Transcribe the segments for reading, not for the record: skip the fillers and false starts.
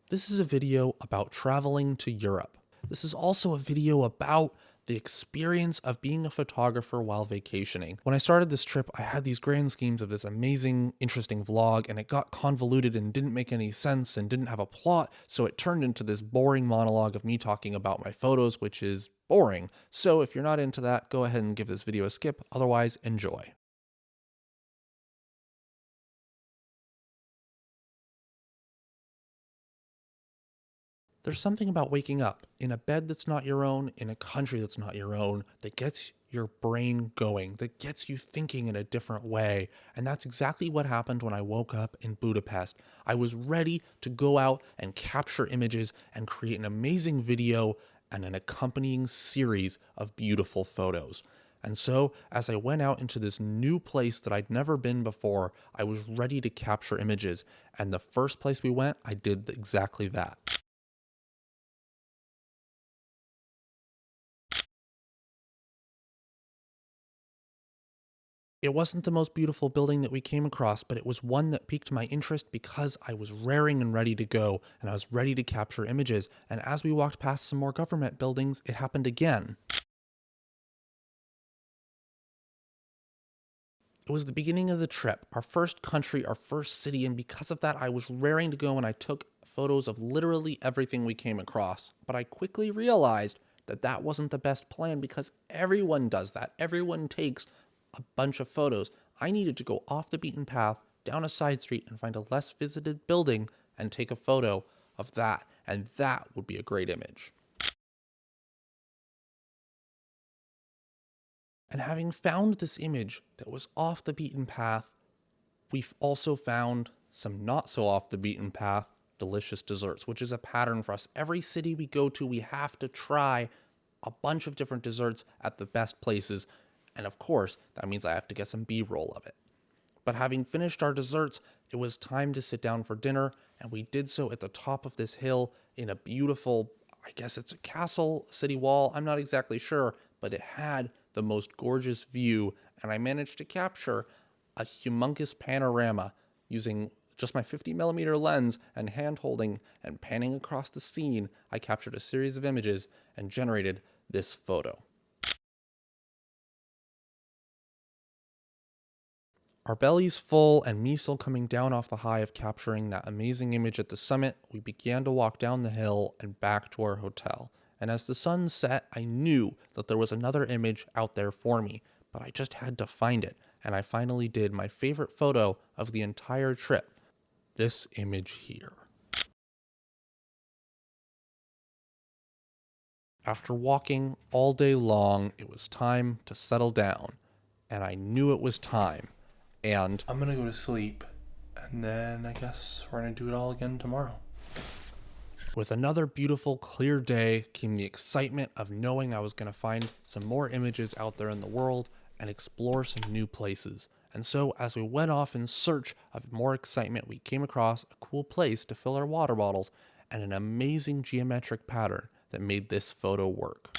This is a video about traveling to Europe. This is also a video about the experience of being a photographer while vacationing. When I started this trip, I had these grand schemes of this amazing, interesting vlog, and it got convoluted and didn't make any sense and didn't have a plot, so it turned into this boring monologue of me talking about my photos, which is boring. So if you're not into that, go ahead and give this video a skip, otherwise enjoy. There's something about waking up in a bed that's not your own, in a country that's not your own, that gets your brain going, that gets you thinking in a different way. And that's exactly what happened when I woke up in Budapest. I was ready to go out and capture images and create an amazing video and an accompanying series of beautiful photos. And so, as I went out into this new place that I'd never been before, I was ready to capture images. And the first place we went, I did exactly that. It wasn't the most beautiful building that we came across, but it was one that piqued my interest because I was raring and ready to go, and I was ready to capture images. And as we walked past some more government buildings, it happened again. It was the beginning of the trip, our first country, our first city, and because of that, I was raring to go and I took photos of literally everything we came across. But I quickly realized that that wasn't the best plan because everyone does that. Everyone takes a bunch of photos. I needed to go off the beaten path, down a side street, and find a less visited building and take a photo of that. And that would be a great image. And having found this image that was off the beaten path, we've also found some not so off the beaten path delicious desserts, which is a pattern for us. Every city we go to, we have to try a bunch of different desserts at the best places. And of course, that means I have to get some B-roll of it. But having finished our desserts, it was time to sit down for dinner, and we did so at the top of this hill in a beautiful, I guess it's a castle, city wall, I'm not exactly sure, but it had the most gorgeous view, and I managed to capture a humongous panorama using just my 50mm lens and hand holding and panning across the scene. I captured a series of images and generated this photo. Our bellies full and me still coming down off the high of capturing that amazing image at the summit, we began to walk down the hill and back to our hotel. And as the sun set, I knew that there was another image out there for me, but I just had to find it. And I finally did my favorite photo of the entire trip. This image here. After walking all day long, it was time to settle down. And I knew it was time. And I'm gonna go to sleep, and then I guess we're gonna do it all again tomorrow. With another beautiful, clear day came the excitement of knowing I was gonna find some more images out there in the world and explore some new places. And so as we went off in search of more excitement, we came across a cool place to fill our water bottles and an amazing geometric pattern that made this photo work.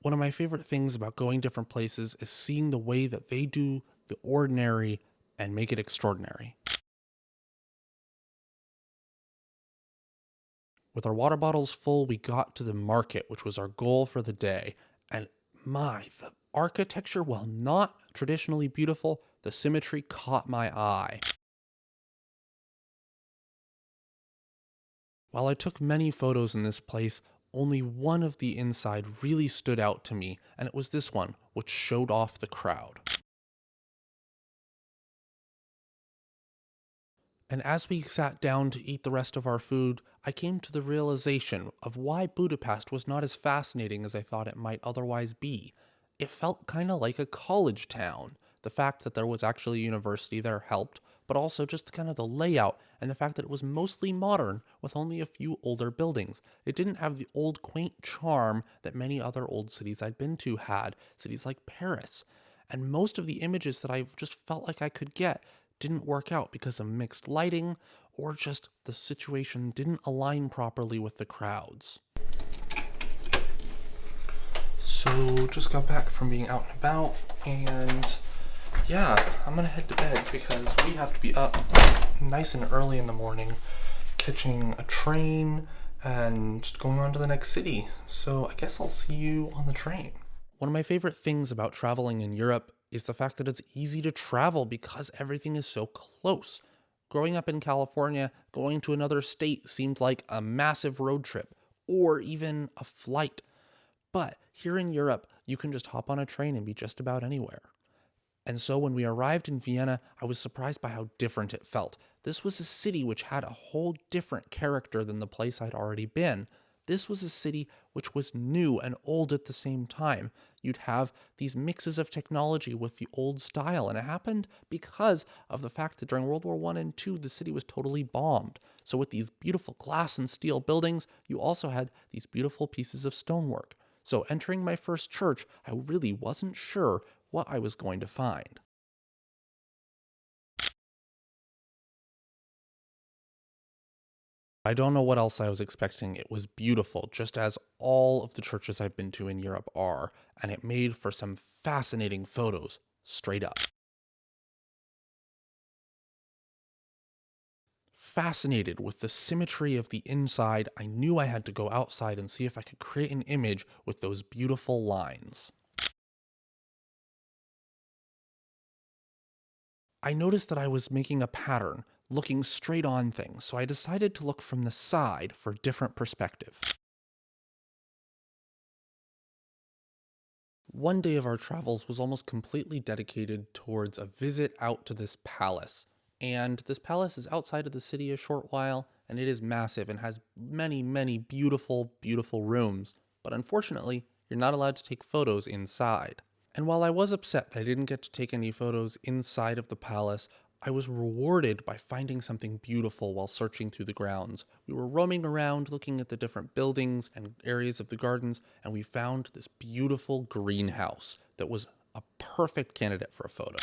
One of my favorite things about going different places is seeing the way that they do the ordinary and make it extraordinary. With our water bottles full, we got to the market, which was our goal for the day. And the architecture, while not traditionally beautiful, the symmetry caught my eye. While I took many photos in this place, only one of the inside really stood out to me, and it was this one, which showed off the crowd. And as we sat down to eat the rest of our food, I came to the realization of why Budapest was not as fascinating as I thought it might otherwise be. It felt kind of like a college town. The fact that there was actually a university there helped, but also just kind of the layout and the fact that it was mostly modern with only a few older buildings. It didn't have the old quaint charm that many other old cities I'd been to had, cities like Paris. And most of the images that I just felt like I could get didn't work out because of mixed lighting or just the situation didn't align properly with the crowds. So just got back from being out and about, and yeah, I'm gonna head to bed because we have to be up nice and early in the morning, catching a train and going on to the next city. So I guess I'll see you on the train. One of my favorite things about traveling in Europe is the fact that it's easy to travel because everything is so close. Growing up in California, going to another state seemed like a massive road trip or even a flight. But here in Europe, you can just hop on a train and be just about anywhere. And so when we arrived in Vienna, I was surprised by how different it felt. This was a city which had a whole different character than the place I'd already been. This was a city which was new and old at the same time. You'd have these mixes of technology with the old style, and it happened because of the fact that during World War I and II, the city was totally bombed. So with these beautiful glass and steel buildings, you also had these beautiful pieces of stonework. So entering my first church, I really wasn't sure what I was going to find. I don't know what else I was expecting. It was beautiful, just as all of the churches I've been to in Europe are, and it made for some fascinating photos, straight up. Fascinated with the symmetry of the inside, I knew I had to go outside and see if I could create an image with those beautiful lines. I noticed that I was making a pattern, looking straight on things, so I decided to look from the side for a different perspective. One day of our travels was almost completely dedicated towards a visit out to this palace. And this palace is outside of the city a short while, and it is massive and has many, many beautiful, beautiful rooms. But unfortunately, you're not allowed to take photos inside. And while I was upset that I didn't get to take any photos inside of the palace, I was rewarded by finding something beautiful while searching through the grounds. We were roaming around looking at the different buildings and areas of the gardens, and we found this beautiful greenhouse that was a perfect candidate for a photo.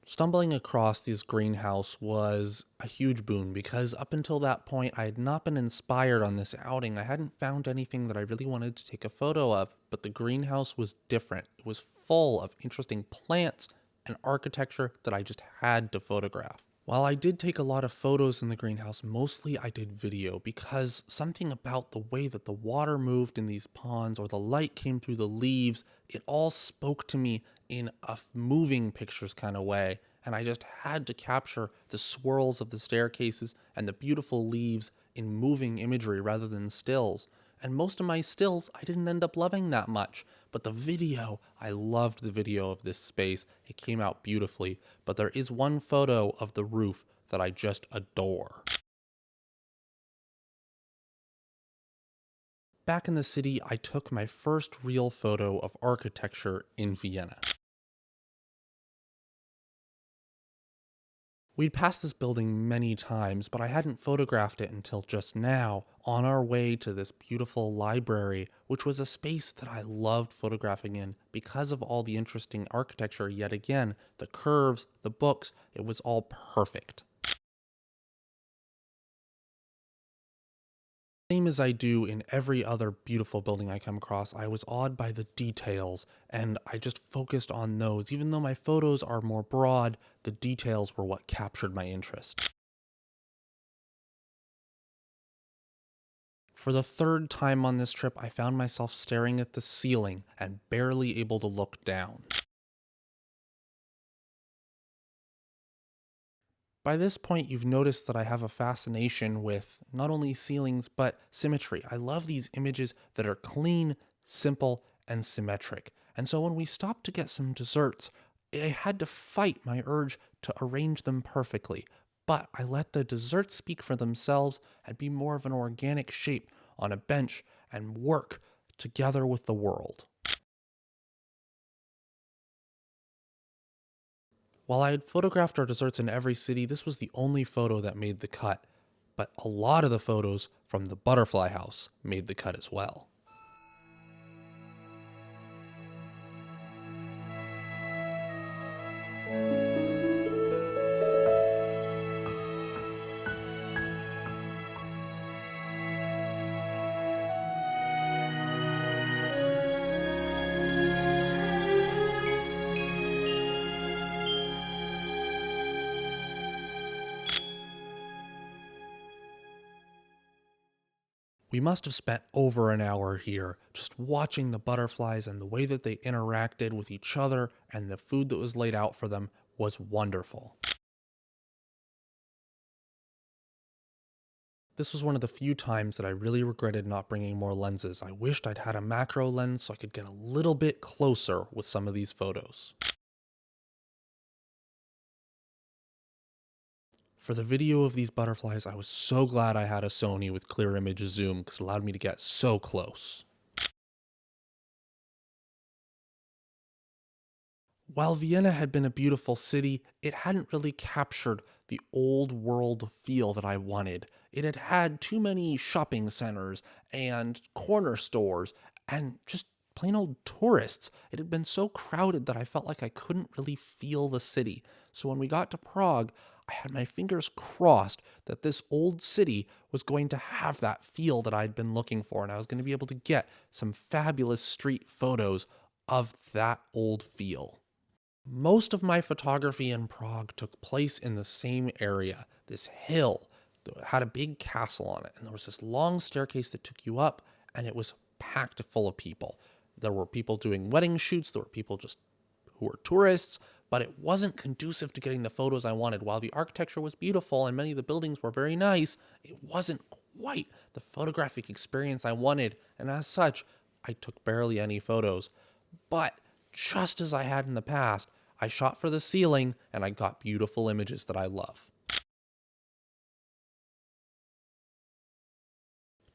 Stumbling across this greenhouse was a huge boon because up until that point, I had not been inspired on this outing. I hadn't found anything that I really wanted to take a photo of, but the greenhouse was different. It was full of interesting plants and architecture that I just had to photograph. While I did take a lot of photos in the greenhouse, mostly I did video because something about the way that the water moved in these ponds or the light came through the leaves, it all spoke to me in a moving pictures kind of way. And I just had to capture the swirls of the staircases and the beautiful leaves in moving imagery rather than stills. And most of my stills I didn't end up loving that much. But the video, I loved the video of this space. It came out beautifully. But there is one photo of the roof that I just adore. Back in the city, I took my first real photo of architecture in Vienna. We'd passed this building many times, but I hadn't photographed it until just now, on our way to this beautiful library, which was a space that I loved photographing in because of all the interesting architecture. Yet again, the curves, the books, it was all perfect. Same as I do in every other beautiful building I come across, I was awed by the details, and I just focused on those. Even though my photos are more broad, the details were what captured my interest. For the third time on this trip, I found myself staring at the ceiling and barely able to look down. By this point, you've noticed that I have a fascination with not only ceilings, but symmetry. I love these images that are clean, simple, and symmetric. And so when we stopped to get some desserts, I had to fight my urge to arrange them perfectly. But I let the desserts speak for themselves and be more of an organic shape on a bench and work together with the world. While I had photographed our desserts in every city, this was the only photo that made the cut. But a lot of the photos from the butterfly house made the cut as well. We must have spent over an hour here just watching the butterflies, and the way that they interacted with each other and the food that was laid out for them was wonderful. This was one of the few times that I really regretted not bringing more lenses. I wished I'd had a macro lens so I could get a little bit closer with some of these photos. For the video of these butterflies, I was so glad I had a Sony with clear image zoom because it allowed me to get so close. While Vienna had been a beautiful city, it hadn't really captured the old world feel that I wanted. It had had too many shopping centers and corner stores and just plain old tourists. It had been so crowded that I felt like I couldn't really feel the city. So when we got to Prague, I had my fingers crossed that this old city was going to have that feel that I'd been looking for, and I was going to be able to get some fabulous street photos of that old feel. Most of my photography in Prague took place in the same area, this hill that had a big castle on it. And there was this long staircase that took you up, and it was packed full of people. There were people doing wedding shoots, there were people just who were tourists, but it wasn't conducive to getting the photos I wanted. While the architecture was beautiful and many of the buildings were very nice, it wasn't quite the photographic experience I wanted, and as such, I took barely any photos. But just as I had in the past, I shot for the ceiling and I got beautiful images that I love.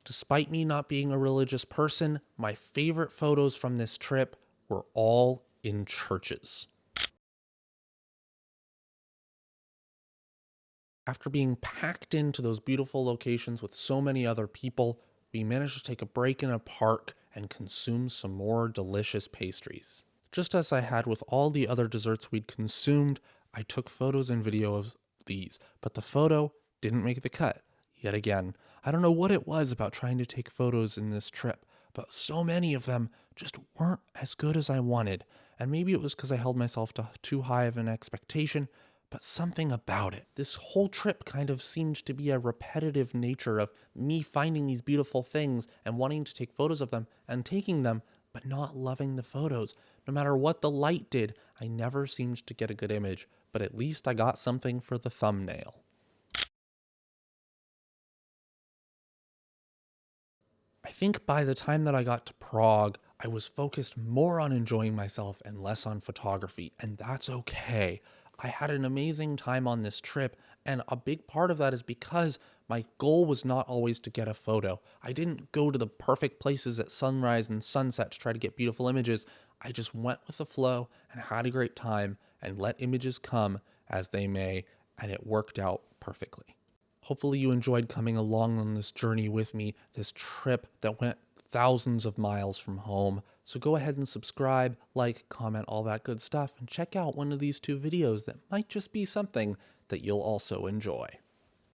Despite me not being a religious person, my favorite photos from this trip were all in churches. After being packed into those beautiful locations with so many other people, we managed to take a break in a park and consume some more delicious pastries. Just as I had with all the other desserts we'd consumed, I took photos and video of these, but the photo didn't make the cut. Yet again, I don't know what it was about trying to take photos in this trip, but so many of them just weren't as good as I wanted. And maybe it was because I held myself to too high of an expectation, but something about it. This whole trip kind of seemed to be a repetitive nature of me finding these beautiful things and wanting to take photos of them and taking them, but not loving the photos. No matter what the light did, I never seemed to get a good image, but at least I got something for the thumbnail. I think by the time that I got to Prague, I was focused more on enjoying myself and less on photography, and that's okay. I had an amazing time on this trip, and a big part of that is because my goal was not always to get a photo. I didn't go to the perfect places at sunrise and sunset to try to get beautiful images. I just went with the flow and had a great time and let images come as they may, and it worked out perfectly. Hopefully you enjoyed coming along on this journey with me, this trip that went thousands of miles from home. So go ahead and subscribe, like, comment, all that good stuff, and check out one of these two videos that might just be something that you'll also enjoy.